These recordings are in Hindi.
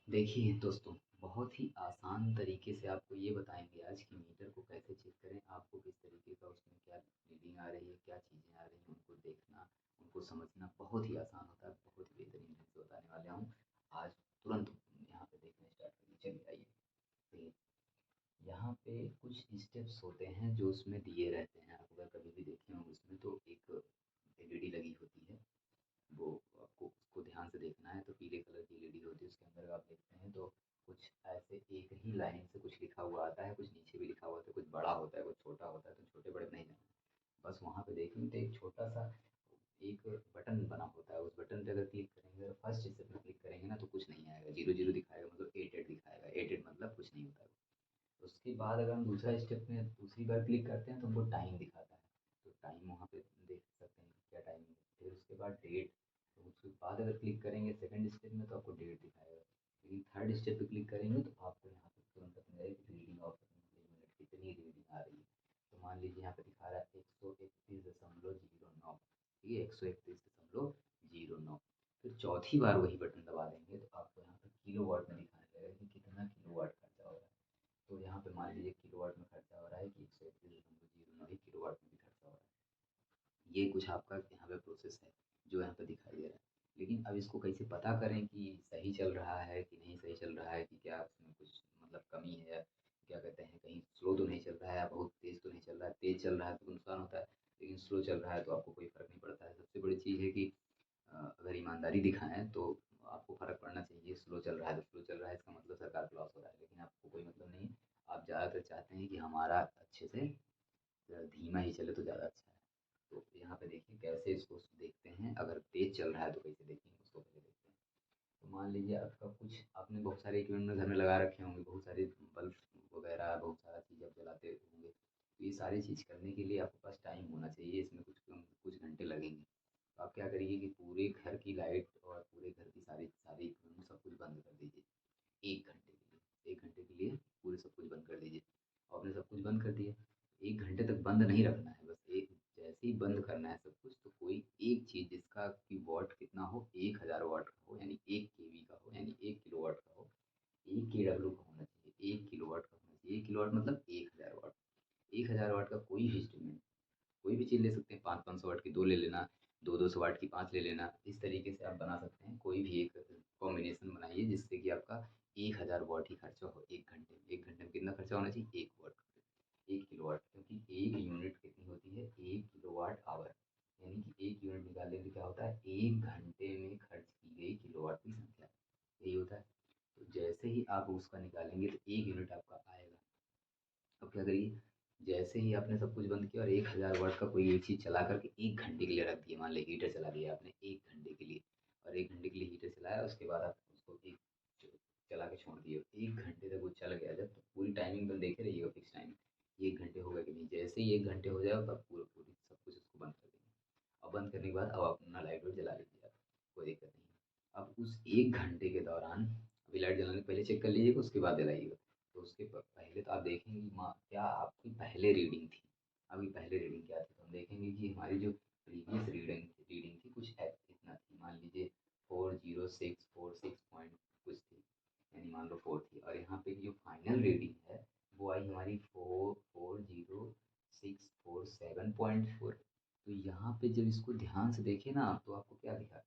देखिए दोस्तों, बहुत ही आसान तरीके से आपको ये बताएँगे आज कि मीटर को कैसे चेक करें, आपको किस तरीके का उसमें क्या रीडिंग आ रही है, क्या चीज़ें आ रही हैं, उनको देखना, उनको समझना बहुत ही आसान होता है, बहुत ही बेहतरीन ढंग से बताने वाला हूँ। आज तुरंत यहाँ पे देखना स्टार्ट करिए, चलिए आइए। देखिए, यहाँ पे कुछ स्टेप्स होते हैं जो उसमें दिए रहते हैं, आप अगर कभी भी देखे होंगे उसमें तो एक एलईडी लगी होती है, वो आपको उसको ध्यान से देखना है। तो पीले कलर की एलईडी होती है, उसके अंदर आप देखते हैं तो कुछ ऐसे एक ही लाइन से कुछ लिखा हुआ आता है, कुछ नीचे भी लिखा हुआ होता है, कुछ बड़ा होता है, कुछ छोटा होता है, तो छोटे बड़े नहीं जानना। बस वहाँ पे देखेंगे तो एक छोटा सा एक बटन बना होता है, उस बटन पे अगर क्लिक करेंगे, अगर फर्स्ट स्टेप में क्लिक करेंगे ना तो कुछ नहीं आएगा, जीरो जीरो दिखाएगा, मतलब एट एट दिखाएगा, एट एट मतलब कुछ नहीं होता है। उसके बाद अगर हम दूसरा स्टेप में दूसरी बार क्लिक करते हैं तो हमको टाइम दिखाता है, तो टाइम वहाँ पे देख सकते हैं कि क्या टाइम है। फिर उसके बाद डेट, तो उसके बाद अगर क्लिक करेंगे सेकंड स्टेप में तो आपको डेट दिखाएगा। लेकिन थर्ड स्टेप पे क्लिक करेंगे तो आपको यहाँ पे तुरंत पता चलेगा कि रीडिंग ऑफ मिनट कितनी रीडिंग आ रही है। तो मान लीजिए यहाँ पे दिखा रहा है 131.09, ठीक है, 131.09। फिर चौथी बार वही बटन दबा देंगे तो आपको यहाँ पे किलो वाट में दिखाने लगेगा कि कितना किलो वाट खर्चा हो रहा है। तो यहाँ पे मान लीजिए किलोवाट में खर्चा हो रहा है कि 131.09 ही किलोवाट में भी खर्चा हो रहा है। ये कुछ आपका यहाँ पे प्रोसेस है जो यहाँ पे दिखाई दे रहा है। लेकिन अब इसको कैसे पता करें कि सही चल रहा है कि नहीं सही चल रहा है, कि क्या उसमें कुछ मतलब कमी है, या क्या कहते हैं कहीं स्लो तो नहीं चल रहा है, या बहुत तेज़ तो नहीं चल रहा है। तेज़ चल रहा है तो नुकसान होता है, लेकिन स्लो चल रहा है तो आपको कोई फ़र्क नहीं पड़ता है। सबसे बड़ी चीज़ है कि अगर ईमानदारी दिखाएँ तो आपको फ़र्क पड़ना चाहिए। स्लो चल रहा है तो स्लो चल रहा है, इसका मतलब सरकार को लॉस हो रहा है, लेकिन आपको कोई मतलब नहीं है। आप ज़्यादातर चाहते हैं कि हमारा अच्छे से धीमा ही चले तो ज़्यादा अच्छा है। तो यहाँ पे देखिए कैसे इसको देखते हैं, अगर तेज़ चल रहा है तो कैसे देखेंगे उसको पहले देखते हैं। तो मान लीजिए आपका कुछ आपने बहुत सारे इक्विपमेंट घर में लगा रखे होंगे, बहुत सारे बल्ब वगैरह, बहुत सारा चीज़ आप जलाते होंगे। तो ये सारी चीज़ करने के लिए आपके पास टाइम होना चाहिए, इसमें कुछ घंटे लगेंगे। तो आप क्या करिए कि पूरे घर की लाइट और पूरे घर की सारी सारी इक्विपमेंट सब कुछ बंद कर दीजिए 1 घंटे के लिए। 1 घंटे के लिए पूरे सब कुछ बंद कर दीजिए। आपने सब कुछ बंद कर दिया, 1 घंटे तक बंद नहीं रखना है, बस एक जैसे ही बंद करना है सब कुछ, तो कोई एक चीज़ जिसका कि वॉट कितना हो, 1000 वाट का हो, यानी 1 केवी का हो, यानी 1 किलोवाट का हो, 1 केडब्ल्यू का होना चाहिए, 1 किलोवाट का होना चाहिए। 1 किलोवाट मतलब 1000 वाट। 1000 वाट का कोई भी इंस्ट्रूमेंट, कोई भी चीज़ ले सकते हैं, 500-500 वाट की 2 ले लेना, 200-200 वाट की 5 ले लेना। इस तरीके से आप बना सकते हैं, कोई भी एक कॉम्बिनेशन बनाइए जिससे कि आपका 1000 वाट ही खर्चा हो 1 घंटे में। 1 घंटे में कितना खर्चा होना चाहिए? 1 वाट, 1 किलोवाट, क्योंकि 1 यूनिट कितनी होती है? 1 किलोवाट आवर, यानी कि 1 यूनिट निकालने से क्या होता है? 1 घंटे में खर्च की गई किलोवाट की संख्या, यही होता है। तो जैसे ही आप उसका निकालेंगे तो 1 यूनिट आपका आएगा। अब क्या करिए, जैसे ही आपने सब कुछ बंद किया और 1000 वाट का कोई एक चीज़ चला करके 1 घंटे के लिए रख दिया, मान लीजिए हीटर चला दिया आपने 1 घंटे के लिए, और 1 घंटे के लिए हीटर चलाया, उसके बाद आप उसको एक चला के छोड़ दिए। 1 घंटे तक वो चल गया जब, तो पूरी टाइमिंग तो देखे रहिएगा, फिक्स टाइम 1 घंटे हो गया कि नहीं। जैसे ही 1 घंटे हो जाएगा तब पूरी सब कुछ उसको बंद कर देंगे। अब बंद करने के बाद अब अपना लाइट वाइट जला लीजिए आप, कोई दिक्कत नहीं है। अब उस 1 घंटे के दौरान अभी लाइट जलाने से पहले चेक कर लीजिएगा, उसके बाद जलाइएगा। तो उसके पहले तो आप देखेंगे कि क्या आपकी पहले रीडिंग थी, अभी पहले रीडिंग क्या थी, तो हम देखेंगे कि हमारी जो प्रीवियस रीडिंग थी कुछ इतना थी, मान लीजिए 40646 पॉइंट कुछ थी, यानी मान लो 4 थी, और यहाँ पे जो फाइनल रीडिंग है वो आई हमारी 44647.4। तो यहाँ पे जब इसको ध्यान से देखे ना आप, तो आपको क्या दिखा,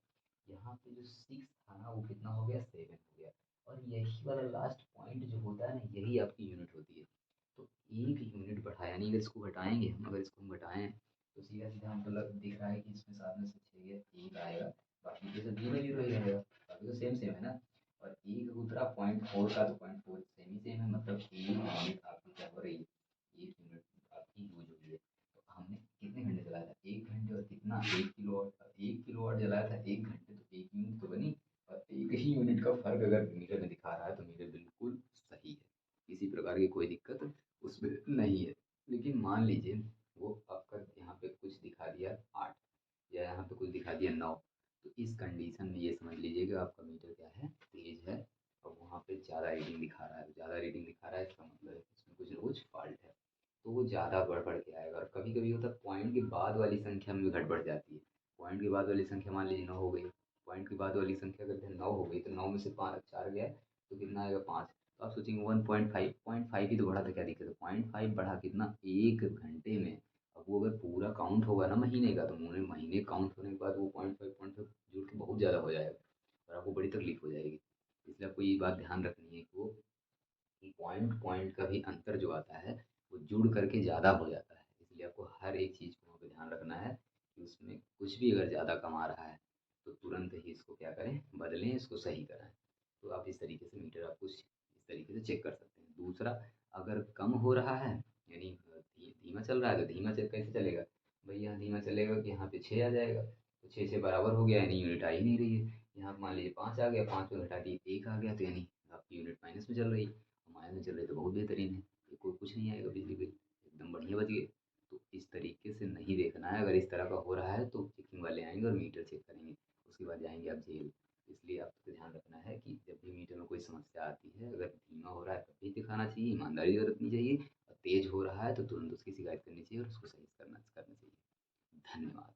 यहाँ पे जो 6 था ना वो कितना हो गया? 7 हो गया। और यही वाला लास्ट पॉइंट जो होता है ना, यही आपकी यूनिट होती है। तो 1 यूनिट बढ़ाया, यानी अगर इसको घटाएँगे हम, अगर इसको हम घटाएँ तो सीधा-सीधा हमको दिख रहा है कि इसमें साथ में से 6 गया, 1 आएगा, बाकी तो सब 0-0 ही रहेगा, बाकी तो सेम-सेम है ना। और 1 उतरा 0.4 का, तो 0.4 सेम ही सेम है, मतलब 1 यूनिट आपकी क्या हो रही है? 1 यूनिट आपकी यूज़ हो रही है। तो हमने कितने घंटे चलाया था? 1 घंटे, और कितना? 1 किलोवाट। 1 किलोवाट जलाया था 1 घंटे, तो 1 यूनिट तो बनी। और 1 ही यूनिट का फ़र्क अगर मीटर में दिखा रहा है तो मीटर बिल्कुल सही है, किसी प्रकार की कोई दिक्कत उसमें नहीं है। लेकिन मान लीजिए वो आपका यहाँ पे कुछ दिखा दिया 8, या यहाँ पे कुछ दिखा दिया 9, तो इस कंडीशन में ये समझ लीजिए कि आपका मीटर क्या है? तेज़ है, और वहाँ पे ज़्यादा रीडिंग दिखा रहा है। ज़्यादा रीडिंग दिखा रहा है इसका मतलब है कि इसमें कुछ ना कुछ फ़ॉल्ट है, तो वो ज़्यादा बढ़-बढ़ के आएगा। और कभी-कभी होता है पॉइंट के बाद वाली संख्या में भी गड़बड़ जाती है। पॉइंट के बाद वाली संख्या मान लीजिए 9 हो गई, पॉइंट के बाद वाली संख्या अगर 9 हो गई तो 9 में से 5 4 गया, तो कितना आएगा 5। तो आप सोचेंगे 1.5, 0.5 ही तो बढ़ा था, क्या दिक्कत है? 0.5 बढ़ा कितना, 1 घंटे में। अब वो अगर पूरा काउंट होगा ना महीने का, तो महीने काउंट होने के बाद वो 0.5 जुड़ के बहुत ज़्यादा हो जाएगा और आपको बड़ी तकलीफ हो जाएगी। इसलिए आपको ये बात ध्यान रखनी है कि पॉइंट पॉइंट का भी अंतर जो आता है वो जुड़ करके ज़्यादा हो जाता है। इसलिए आपको हर एक चीज़ को वहाँ पे ध्यान रखना है कि उसमें कुछ भी अगर ज़्यादा कमा रहा है तो तुरंत ही इसको क्या करें, बदलें, इसको सही कराएं। तो आप इस तरीके से मीटर आप कुछ इस तरीके से चेक कर सकते हैं। दूसरा, अगर कम हो रहा है यानी धीमा चल रहा है, तो धीमा चेक कैसे चलेगा भाई? यहाँ धीमा चलेगा कि यहाँ पे 6 आ जाएगा, तो 6 से बराबर हो गया यानी यूनिट आ ही नहीं रही है। यहाँ मान लीजिए 5 आ गया, 5 में घटा दिए 1 आ गया, तो यानी आपकी यूनिट माइनस में चल रही है। माइनस में चल रही है तो बहुत बेहतरीन है, ये कोई कुछ नहीं आएगा बिजली बिल, एकदम बढ़िया बच गए। तो इस तरीके से नहीं देखना है। अगर इस तरह का हो रहा है तो चेकिंग वाले आएंगे और मीटर चेक करेंगे, उसके बाद जाएंगे आप जेल। इसलिए आपको ध्यान रखना है कि जब भी मीटर में कोई समस्या आती है, अगर धीमा हो रहा है तब भी दिखाना चाहिए, ईमानदारी बरतनी चाहिए, और तेज हो रहा है तो तुरंत उसकी शिकायत करनी चाहिए और उसको सही करना करना चाहिए। धन्यवाद।